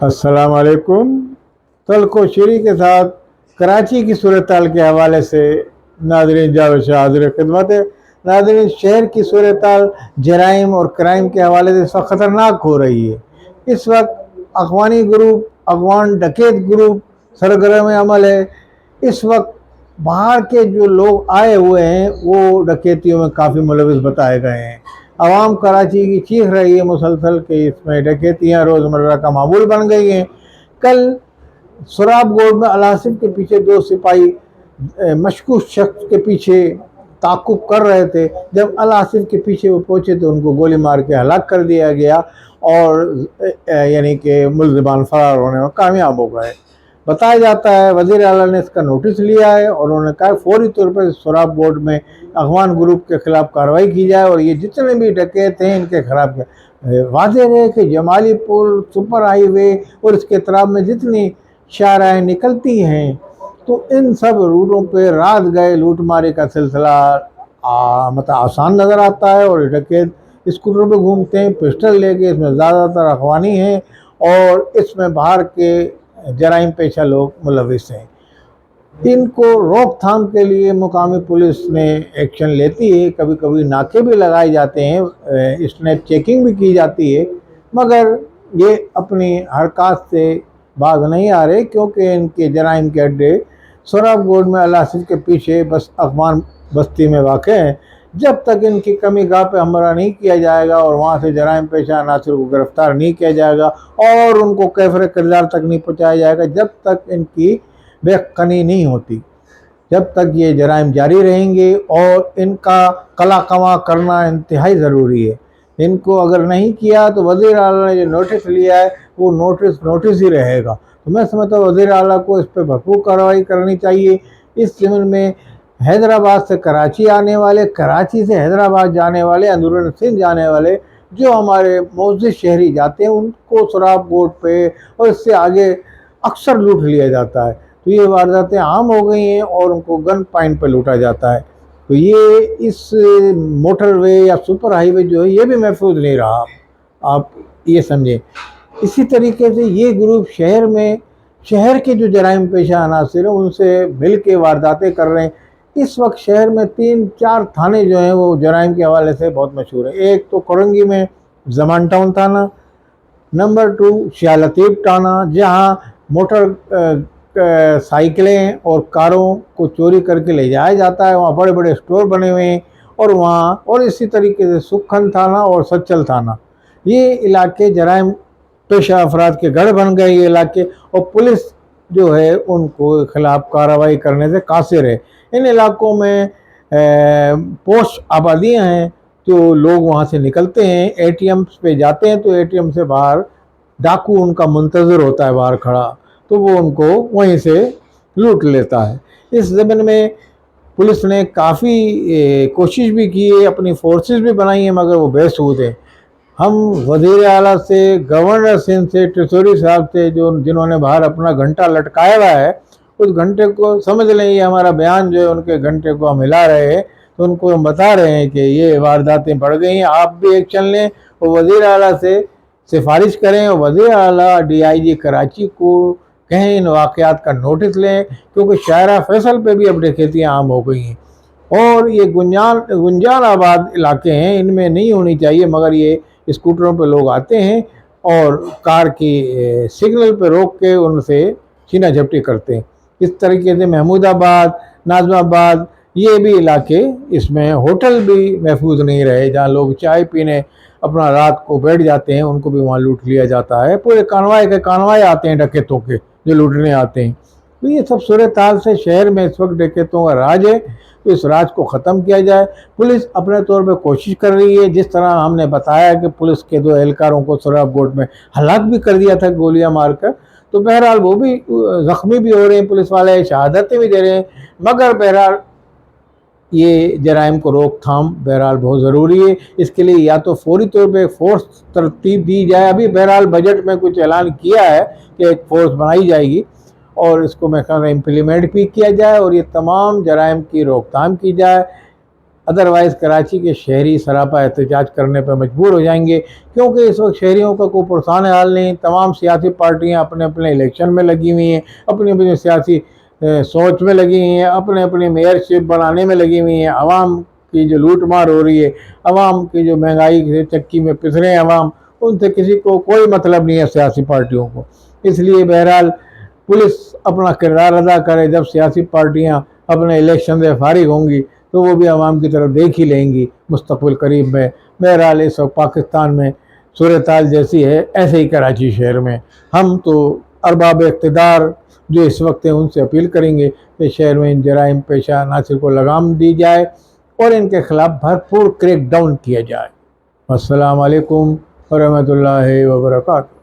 السلام علیکم۔ تلخ و شیریں کے ساتھ کراچی کی صورتحال کے حوالے سے ناظرین جاوید شاہ حاضر خدمت ہے۔ ناظرین، شہر کی صورتحال جرائم اور کرائم کے حوالے سے اس وقت خطرناک ہو رہی ہے۔ اس وقت اخوانی گروپ، افغان ڈکیت گروپ سرگرم عمل ہے۔ اس وقت باہر کے جو لوگ آئے ہوئے ہیں وہ ڈکیتیوں میں کافی ملوث بتائے گئے ہیں۔ عوام کراچی کی چیخ رہی ہے مسلسل کہ اس میں ڈکیتیاں روزمرہ کا معمول بن گئی ہیں۔ کل سراب گوڑ میں الآصف کے پیچھے دو سپاہی مشکوک شخص کے پیچھے تعاقب کر رہے تھے۔ جب الآصف کے پیچھے وہ پہنچے تو ان کو گولی مار کے ہلاک کر دیا گیا اور یعنی کہ ملزمان فرار ہونے میں کامیاب ہو گئے۔ بتایا جاتا ہے وزیر اعلیٰ نے اس کا نوٹس لیا ہے اور انہوں نے کہا فوری طور پر سراب گوڑ میں اخوان گروپ کے خلاف کارروائی کی جائے اور یہ جتنے بھی ڈکیت ہیں ان کے خلاف واضح ہے کہ جمالی پل، سپر ہائی وے اور اس کے اطراف میں جتنی شاہراہیں نکلتی ہیں تو ان سب روٹوں پہ رات گئے لوٹ مارے کا سلسلہ مطلب آسان نظر آتا ہے۔ اور ڈکیت اسکوٹر پہ گھومتے ہیں پسٹل لے کے، اس میں زیادہ تر اخوانی ہیں اور اس میں باہر کے جرائم پیشہ لوگ ملوث ہیں۔ ان کو روک تھام کے لیے مقامی پولیس نے ایکشن لیتی ہے، کبھی کبھی ناکے بھی لگائے جاتے ہیں، اسنیپ چیکنگ بھی کی جاتی ہے، مگر یہ اپنی حرکات سے باز نہیں آ رہے کیونکہ ان کے جرائم کے اڈے سراب گوڑ میں الآصف کے پیچھے بس اخوان بستی میں واقع ہیں۔ جب تک ان کی کمی گاہ پہ ہمراہ نہیں کیا جائے گا اور وہاں سے جرائم پیشہ عناصر کو گرفتار نہیں کیا جائے گا اور ان کو کیفر کردار تک نہیں پہنچایا جائے گا، جب تک ان کی بے قنی نہیں ہوتی، جب تک یہ جرائم جاری رہیں گے اور ان کا قلع کما کرنا انتہائی ضروری ہے۔ ان کو اگر نہیں کیا تو وزیر اعلیٰ نے جو نوٹس لیا ہے وہ نوٹس ہی رہے گا۔ تو میں سمجھتا ہوں وزیر اعلیٰ کو اس پہ بھرپور کارروائی کرنی چاہیے۔ اس ضمن میں حیدرآباد سے کراچی آنے والے، کراچی سے حیدرآباد جانے والے، اندرون سندھ جانے والے جو ہمارے معزز شہری جاتے ہیں ان کو سراب گوڑ پہ اور اس سے آگے اکثر لوٹ لیا جاتا ہے۔ تو یہ وارداتیں عام ہو گئی ہیں اور ان کو گن پوائنٹ پہ لوٹا جاتا ہے۔ تو یہ اس موٹر وے یا سپر ہائی وے جو ہے یہ بھی محفوظ نہیں رہا، آپ یہ سمجھیں۔ اسی طریقے سے یہ گروپ شہر کے جو جرائم پیشہ عناصر ہیں ان سے مل کے وارداتیں کر رہے ہیں۔ اس وقت شہر میں 3-4 تھانے جو ہیں وہ جرائم کے حوالے سے بہت مشہور ہیں۔ ایک تو کرنگی میں زمان ٹاؤن تھانہ، نمبر 2 شاہ لطیف تھانہ جہاں موٹر سائیکلیں اور کاروں کو چوری کر کے لے جایا جاتا ہے، وہاں بڑے بڑے اسٹور بنے ہوئے ہیں اور اسی طریقے سے سکھن تھانہ اور سچل تھانہ، یہ علاقے جرائم پیشہ افراد کے گڑھ بن گئے یہ علاقے، اور پولیس جو ہے ان کو خلاف کارروائی کرنے سے قاصر ہے۔ ان علاقوں میں پوسٹ آبادیاں ہیں تو لوگ وہاں سے نکلتے ہیں، اے ٹی ایمز پہ جاتے ہیں تو اے ٹی ایم سے باہر ڈاکو ان کا منتظر ہوتا ہے باہر کھڑا، تو وہ ان کو وہیں سے لوٹ لیتا ہے۔ اس ضمن میں پولیس نے کافی کوشش بھی کی ہے، اپنی فورسز بھی بنائی ہیں، مگر وہ بے سود ہیں۔ ہم وزیر اعلیٰ سے، گورنر سندھ سے، ٹریسوری صاحب سے جنہوں نے باہر اپنا گھنٹہ لٹکایا ہوا ہے، اس گھنٹے کو سمجھ لیں یہ ہمارا بیان جو ہے ان کے گھنٹے کو ہم ہلا رہے ہیں، تو ان کو ہم بتا رہے ہیں کہ یہ وارداتیں بڑھ گئی ہیں، آپ بھی ایکشن لیں اور وزیر اعلیٰ سے سفارش کریں اور وزیر اعلیٰ ڈی آئی جی کراچی کو کہیں ان واقعات کا نوٹس لیں، کیونکہ شاہراہ فیصل پہ بھی اب ڈکیتیاں عام ہو گئی ہیں اور یہ گنجان آباد علاقے ہیں، ان میں نہیں ہونی چاہیے، مگر یہ اسکوٹروں پہ لوگ آتے ہیں اور کار کی سگنل پہ روک کے ان سے چھینا جھپٹی کرتے ہیں۔ اس طریقے سے محمود آباد، ناظم آباد یہ بھی علاقے، اس میں ہوٹل بھی محفوظ نہیں رہے جہاں لوگ چائے پینے اپنا رات کو بیٹھ جاتے ہیں، ان کو بھی وہاں لوٹ لیا جاتا ہے۔ پورے کانوائے آتے ہیں ڈکیتوں کے جو لوٹنے آتے ہیں۔ تو یہ سب صورتحال سے شہر میں اس وقت ڈکیتوں کا راج ہے، تو اس راج کو ختم کیا جائے۔ پولیس اپنے طور پہ کوشش کر رہی ہے، جس طرح ہم نے بتایا کہ پولیس کے 2 اہلکاروں کو سراب گوڑ میں ہلاک بھی کر دیا تھا گولیاں مار کر، تو بہرحال وہ بھی زخمی بھی ہو رہے ہیں، پولیس والے شہادتیں بھی دے رہے ہیں، مگر بہرحال یہ جرائم کو روک تھام بہرحال بہت ضروری ہے۔ اس کے لیے یا تو فوری طور پہ فورس ترتیب دی جائے، ابھی بہرحال بجٹ میں کچھ اعلان کیا ہے کہ ایک فورس بنائی جائے گی اور اس کو میں کہوں گا امپلیمنٹ بھی کیا جائے اور یہ تمام جرائم کی روک تھام کی جائے۔ ادروائز کراچی کے شہری سراپا احتجاج کرنے پر مجبور ہو جائیں گے، کیونکہ اس وقت شہریوں کا کوئی پرسان حال نہیں۔ تمام سیاسی پارٹیاں اپنے اپنے الیکشن میں لگی ہوئی ہیں، اپنی اپنی سیاسی سوچ میں لگی ہوئی ہیں، اپنے اپنی میئرشپ بنانے میں لگی ہوئی ہیں۔ عوام کی جو لوٹ مار ہو رہی ہے، عوام کی جو مہنگائی سے چکی میں پس رہے ہیں عوام، ان سے کسی کو کوئی مطلب نہیں ہے سیاسی پارٹیوں کو۔ اس لیے بہرحال پولیس اپنا کردار ادا کرے، جب سیاسی پارٹیاں اپنے الیکشن سے فارغ ہوں گی تو وہ بھی عوام کی طرف دیکھ ہی لیں گی مستقبل قریب میں۔ بہرحال اس وقت پاکستان میں صورتحال جیسی ہے ایسے ہی کراچی شہر میں۔ ہم تو ارباب اقتدار جو اس وقت ہیں ان سے اپیل کریں گے کہ شہر میں ان جرائم پیشہ عناصر کو لگام دی جائے اور ان کے خلاف بھرپور کریک ڈاؤن کیا جائے۔ السلام علیکم ورحمۃ اللہ وبرکاتہ۔